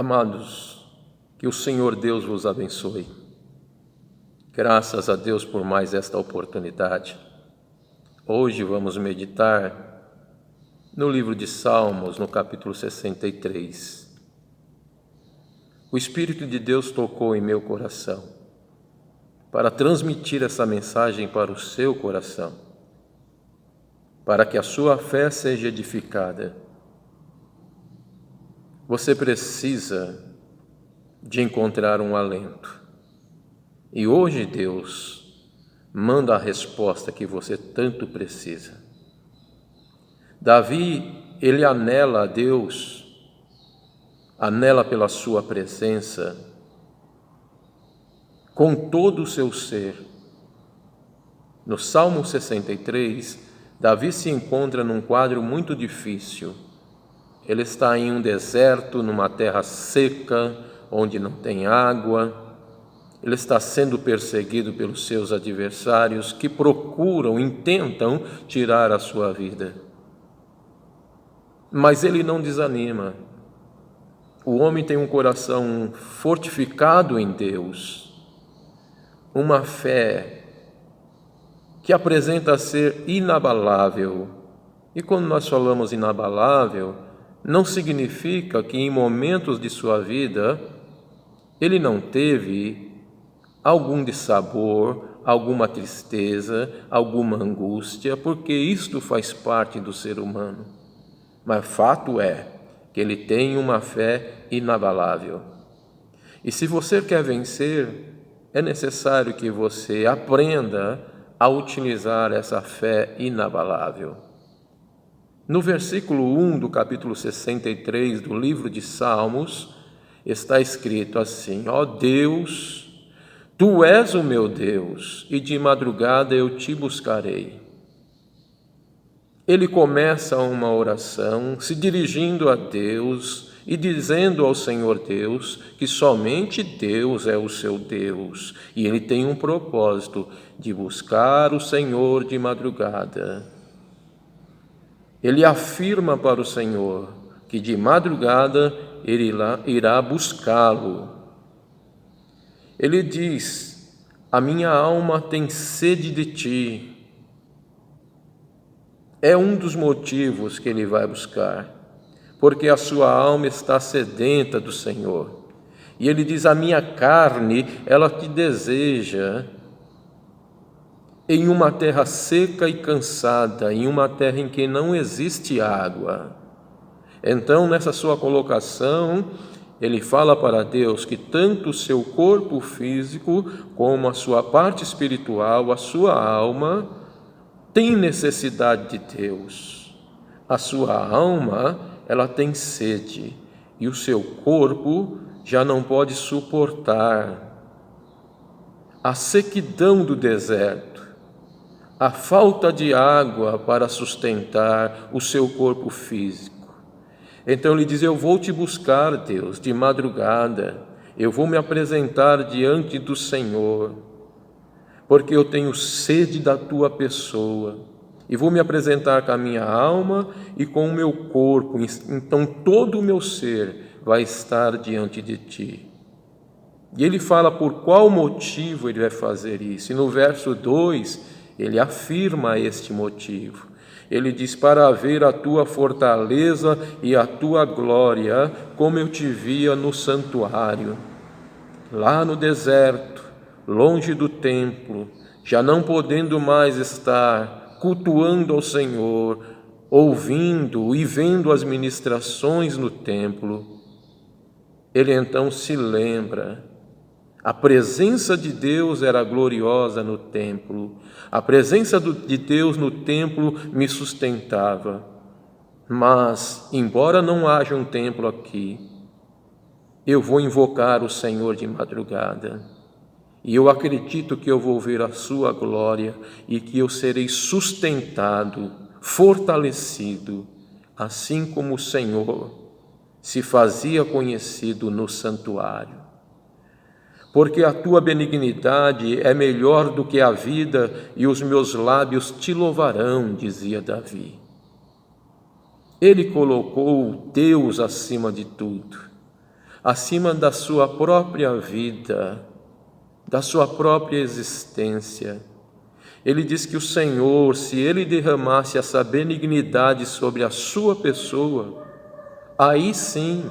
Amados, que o Senhor Deus vos abençoe. Graças a Deus por mais esta oportunidade. Hoje vamos meditar no livro de Salmos, no capítulo 63. O Espírito de Deus tocou em meu coração para transmitir essa mensagem para o seu coração, para que a sua fé seja edificada. Você precisa de encontrar um alento. E hoje Deus manda a resposta que você tanto precisa. Davi, ele anela a Deus, anela pela sua presença, com todo o seu ser. No Salmo 63, Davi se encontra num quadro muito difícil. Ele está em um deserto, numa terra seca, onde não tem água. Ele está sendo perseguido pelos seus adversários que intentam tirar a sua vida. Mas ele não desanima. O homem tem um coração fortificado em Deus, uma fé que apresenta ser inabalável. E quando nós falamos inabalável, não significa que em momentos de sua vida ele não teve algum dissabor, alguma tristeza, alguma angústia, porque isto faz parte do ser humano. Mas fato é que ele tem uma fé inabalável. E se você quer vencer, é necessário que você aprenda a utilizar essa fé inabalável. No versículo 1 do capítulo 63 do livro de Salmos, está escrito assim: ó Deus, Tu és o meu Deus, e de madrugada eu te buscarei. Ele começa uma oração se dirigindo a Deus e dizendo ao Senhor Deus que somente Deus é o seu Deus, e ele tem um propósito de buscar o Senhor de madrugada. Ele afirma para o Senhor que de madrugada ele irá buscá-lo. Ele diz: a minha alma tem sede de ti. É um dos motivos que ele vai buscar, porque a sua alma está sedenta do Senhor. E ele diz: a minha carne, ela te deseja em uma terra seca e cansada, em uma terra em que não existe água. Então, nessa sua colocação, ele fala para Deus que tanto o seu corpo físico, como a sua parte espiritual, a sua alma, tem necessidade de Deus. A sua alma, ela tem sede, e o seu corpo já não pode suportar a sequidão do deserto, a falta de água para sustentar o seu corpo físico. Então ele diz: eu vou te buscar, Deus, de madrugada, eu vou me apresentar diante do Senhor, porque eu tenho sede da tua pessoa, e vou me apresentar com a minha alma e com o meu corpo, então todo o meu ser vai estar diante de ti. E ele fala por qual motivo ele vai fazer isso, e no verso 2 ele afirma este motivo. Ele diz: para ver a tua fortaleza e a tua glória, como eu te via no santuário. Lá no deserto, longe do templo, já não podendo mais estar cultuando ao Senhor, ouvindo e vendo as ministrações no templo, ele então se lembra. A presença de Deus era gloriosa no templo. A presença de Deus no templo me sustentava. Mas, embora não haja um templo aqui, eu vou invocar o Senhor de madrugada. E eu acredito que eu vou ver a sua glória e que eu serei sustentado, fortalecido, assim como o Senhor se fazia conhecido no santuário. Porque a tua benignidade é melhor do que a vida, e os meus lábios te louvarão, dizia Davi. Ele colocou Deus acima de tudo. acima da sua própria vida, da sua própria existência. Ele diz que o Senhor, se Ele derramasse essa benignidade sobre a sua pessoa, aí sim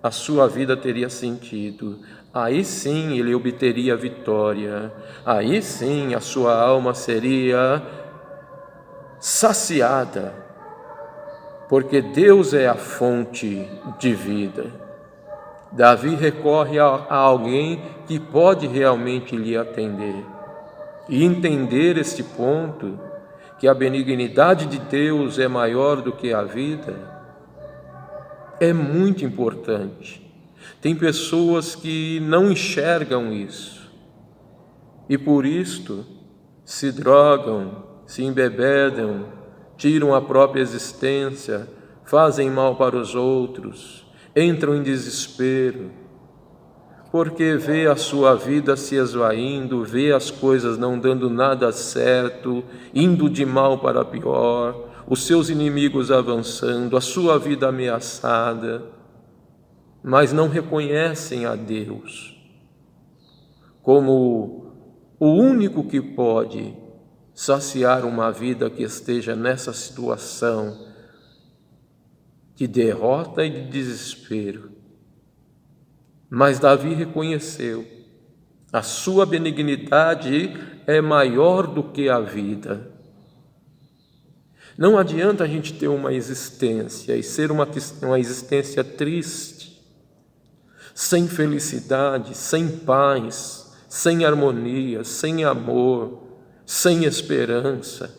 a sua vida teria sentido, aí sim Ele obteria vitória, aí sim a sua alma seria saciada, porque Deus é a fonte de vida. Davi recorre a alguém que pode realmente lhe atender. E entender este ponto, que a benignidade de Deus é maior do que a vida, é muito importante. Tem pessoas que não enxergam isso e por isto se drogam, se embebedam, tiram a própria existência, fazem mal para os outros, entram em desespero, porque vê a sua vida se esvaindo, vê as coisas não dando nada certo, indo de mal para pior, os seus inimigos avançando, a sua vida ameaçada, mas não reconhecem a Deus como o único que pode saciar uma vida que esteja nessa situação de derrota e de desespero. Mas Davi reconheceu, a sua benignidade é maior do que a vida. Não adianta a gente ter uma existência e ser uma existência triste, sem felicidade, sem paz, sem harmonia, sem amor, sem esperança,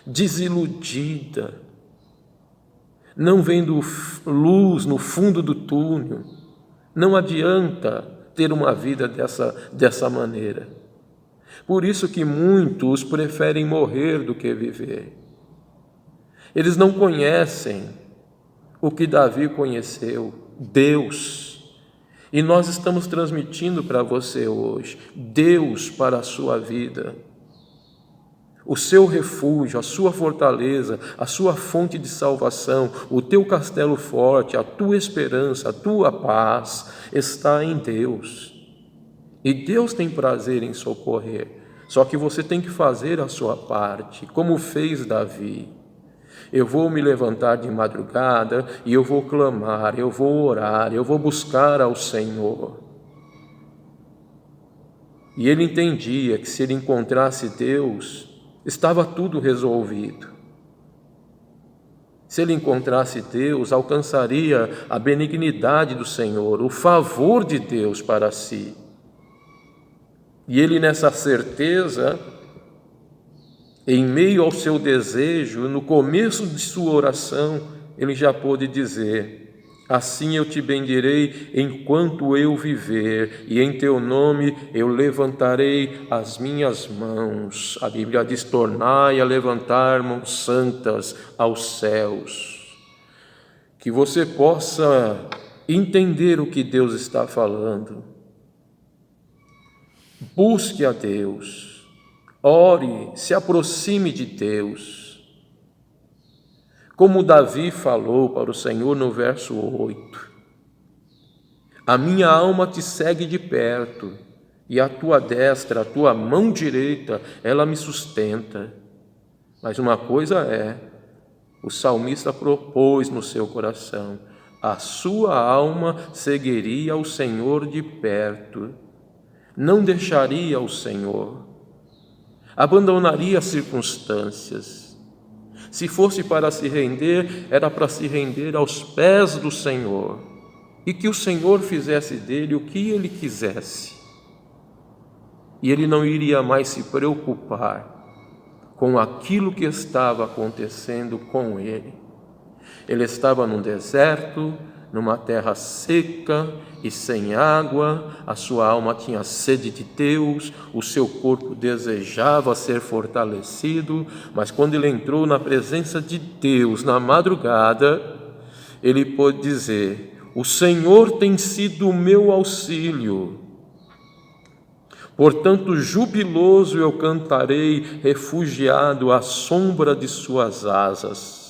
desiludida, não vendo luz no fundo do túnel. Não adianta ter uma vida dessa maneira. Por isso que muitos preferem morrer do que viver. Eles não conhecem o que Davi conheceu, Deus. E nós estamos transmitindo para você hoje, Deus para a sua vida. O seu refúgio, a sua fortaleza, a sua fonte de salvação, o teu castelo forte, a tua esperança, a tua paz está em Deus. E Deus tem prazer em socorrer, só que você tem que fazer a sua parte, como fez Davi. Eu vou me levantar de madrugada e eu vou clamar, eu vou orar, eu vou buscar ao Senhor. E ele entendia que se ele encontrasse Deus, estava tudo resolvido. Se ele encontrasse Deus, alcançaria a benignidade do Senhor, o favor de Deus para si. E ele, nessa certeza, em meio ao seu desejo, no começo de sua oração, ele já pôde dizer: assim eu te bendirei enquanto eu viver, e em teu nome eu levantarei as minhas mãos. A Bíblia diz: tornai a levantar mãos santas aos céus. Que você possa entender o que Deus está falando. Busque a Deus, ore, se aproxime de Deus. Como Davi falou para o Senhor no verso 8: a minha alma te segue de perto, e a tua destra, a tua mão direita, ela me sustenta. Mas uma coisa o salmista propôs no seu coração: a sua alma seguiria o Senhor de perto, não deixaria o Senhor, abandonaria as circunstâncias. Se fosse para se render, era para se render aos pés do Senhor, e que o Senhor fizesse dele o que ele quisesse. E ele não iria mais se preocupar com aquilo que estava acontecendo com ele. Ele estava num deserto, numa terra seca e sem água, a sua alma tinha sede de Deus, o seu corpo desejava ser fortalecido, mas quando ele entrou na presença de Deus na madrugada, ele pôde dizer: o Senhor tem sido o meu auxílio, portanto jubiloso eu cantarei, refugiado à sombra de suas asas.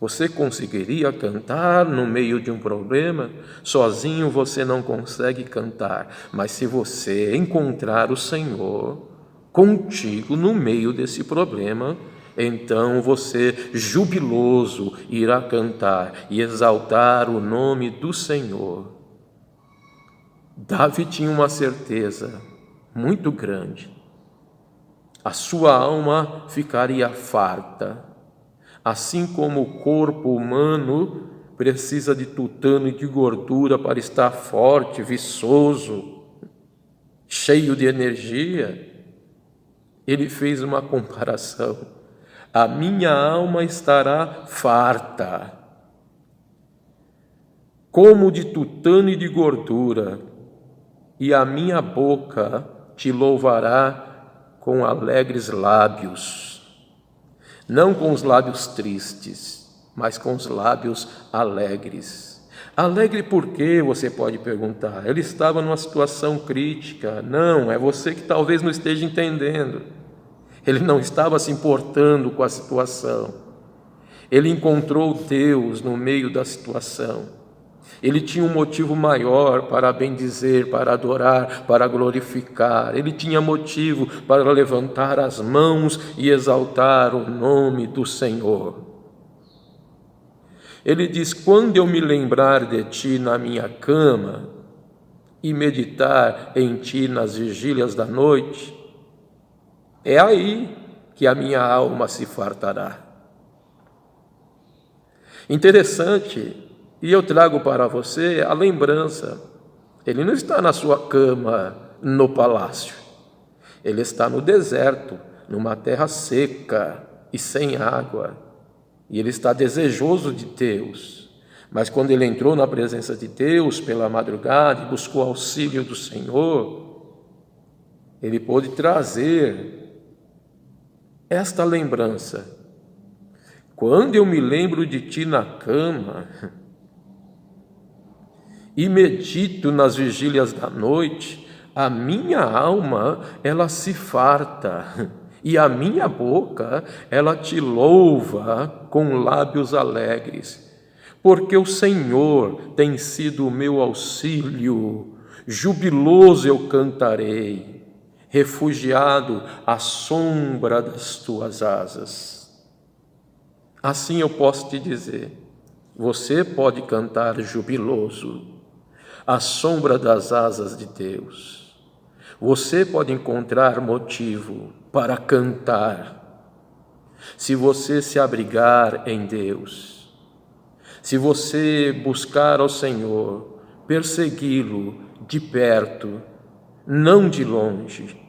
Você conseguiria cantar no meio de um problema? Sozinho você não consegue cantar, mas se você encontrar o Senhor contigo no meio desse problema, então você, jubiloso, irá cantar e exaltar o nome do Senhor. Davi tinha uma certeza muito grande: a sua alma ficaria farta. Assim como o corpo humano precisa de tutano e de gordura para estar forte, viçoso, cheio de energia, ele fez uma comparação: a minha alma estará farta, como de tutano e de gordura, e a minha boca te louvará com alegres lábios. Não com os lábios tristes, mas com os lábios alegres. Alegre por quê, você pode perguntar? Ele estava numa situação crítica. Não, é você que talvez não esteja entendendo. Ele não estava se importando com a situação. Ele encontrou Deus no meio da situação. Ele tinha um motivo maior para bendizer, para adorar, para glorificar. Ele tinha motivo para levantar as mãos e exaltar o nome do Senhor. Ele diz: quando eu me lembrar de ti na minha cama e meditar em ti nas vigílias da noite, é aí que a minha alma se fartará. Interessante. E eu trago para você a lembrança. Ele não está na sua cama no palácio. Ele está no deserto, numa terra seca e sem água. E ele está desejoso de Deus. Mas quando ele entrou na presença de Deus pela madrugada e buscou auxílio do Senhor, ele pôde trazer esta lembrança: quando eu me lembro de ti na cama e medito nas vigílias da noite, a minha alma, ela se farta, e a minha boca, ela te louva com lábios alegres, porque o Senhor tem sido o meu auxílio, jubiloso eu cantarei, refugiado à sombra das tuas asas. Assim eu posso te dizer, você pode cantar jubiloso, à sombra das asas de Deus. Você pode encontrar motivo para cantar se você se abrigar em Deus, se você buscar ao Senhor, persegui-lo de perto, não de longe,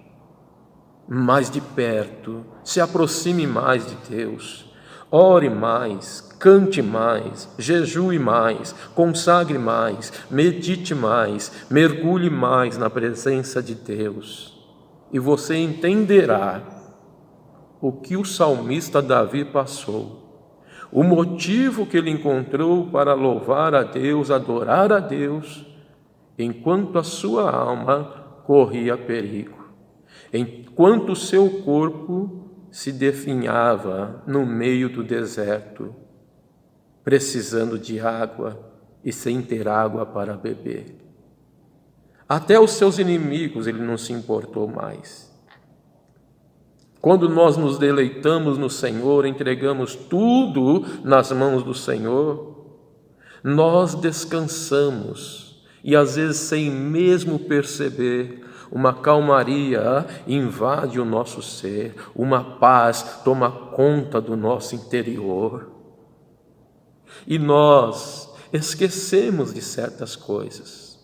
mas de perto. Se aproxime mais de Deus, ore mais, cante mais, jejue mais, consagre mais, medite mais, mergulhe mais na presença de Deus, e você entenderá o que o salmista Davi passou, o motivo que ele encontrou para louvar a Deus, adorar a Deus, enquanto a sua alma corria perigo, enquanto o seu corpo se definhava no meio do deserto, precisando de água e sem ter água para beber. Até os seus inimigos ele não se importou mais. Quando nós nos deleitamos no Senhor, entregamos tudo nas mãos do Senhor, nós descansamos e às vezes sem mesmo perceber, uma calmaria invade o nosso ser, uma paz toma conta do nosso interior. E nós esquecemos de certas coisas.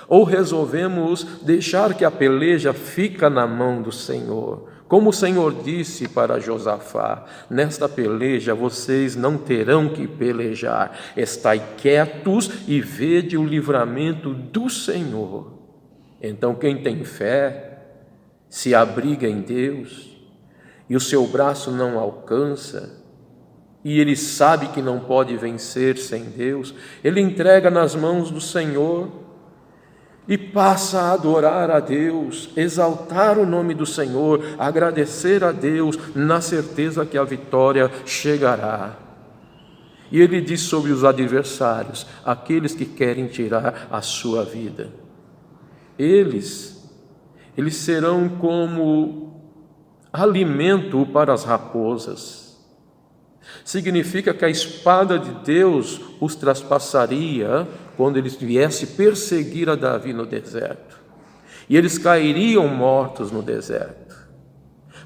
Ou resolvemos deixar que a peleja fica na mão do Senhor. Como o Senhor disse para Josafá: nesta peleja vocês não terão que pelejar. Estai quietos e vede o livramento do Senhor. Então quem tem fé se abriga em Deus e o seu braço não alcança, e ele sabe que não pode vencer sem Deus, ele entrega nas mãos do Senhor e passa a adorar a Deus, exaltar o nome do Senhor, agradecer a Deus, na certeza que a vitória chegará. E ele diz sobre os adversários, aqueles que querem tirar a sua vida. Eles serão como alimento para as raposas. Significa que a espada de Deus os traspassaria quando eles viessem perseguir a Davi no deserto. E eles cairiam mortos no deserto.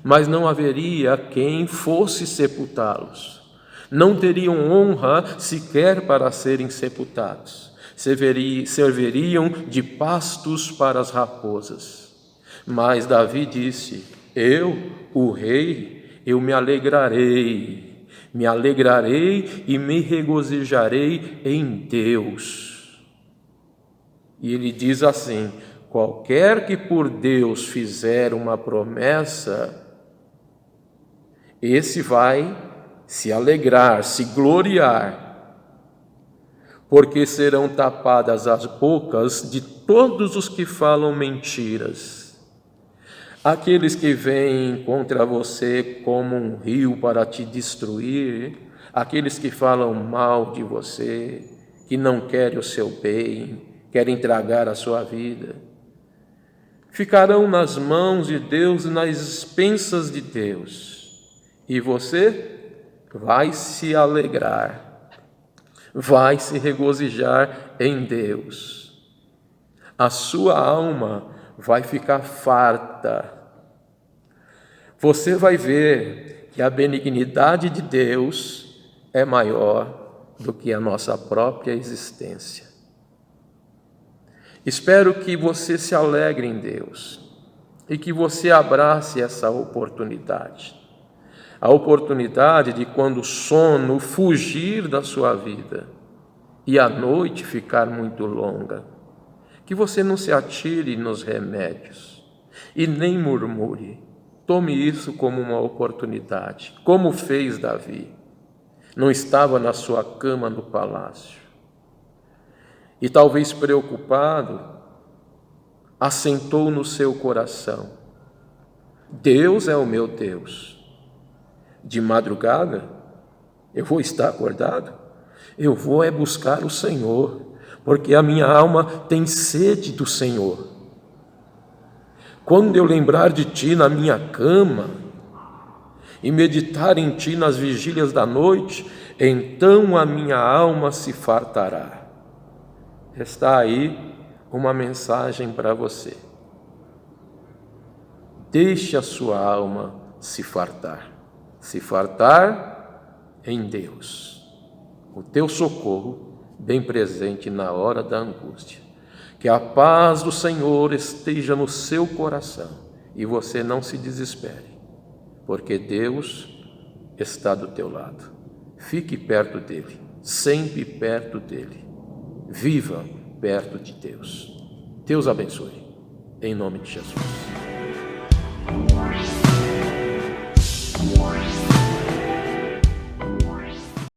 Mas não haveria quem fosse sepultá-los. Não teriam honra sequer para serem sepultados. Serviriam de pastos para as raposas. Mas Davi disse: eu, o rei, eu me alegrarei e me regozijarei em Deus. E ele diz assim: qualquer que por Deus fizer uma promessa, esse vai se alegrar, se gloriar, porque serão tapadas as bocas de todos os que falam mentiras. Aqueles que vêm contra você como um rio para te destruir, aqueles que falam mal de você, que não querem o seu bem, querem tragar a sua vida, ficarão nas mãos de Deus e nas expensas de Deus. E você vai se alegrar, vai se regozijar em Deus. A sua alma vai ficar farta. Você vai ver que a benignidade de Deus é maior do que a nossa própria existência. Espero que você se alegre em Deus e que você abrace essa oportunidade. A oportunidade de, quando o sono fugir da sua vida e a noite ficar muito longa, que você não se atire nos remédios e nem murmure. Tome isso como uma oportunidade, como fez Davi. Não estava na sua cama no palácio. E talvez preocupado, assentou no seu coração: Deus é o meu Deus. De madrugada, eu vou estar acordado? Eu vou buscar o Senhor, porque a minha alma tem sede do Senhor. Quando eu lembrar de Ti na minha cama e meditar em Ti nas vigílias da noite, então a minha alma se fartará. Está aí uma mensagem para você. Deixe a sua alma se fartar em Deus, o teu socorro bem presente na hora da angústia. Que a paz do Senhor esteja no seu coração e você não se desespere, porque Deus está do teu lado. Fique perto dele, sempre perto dele. Viva perto de Deus. Deus abençoe, em nome de Jesus.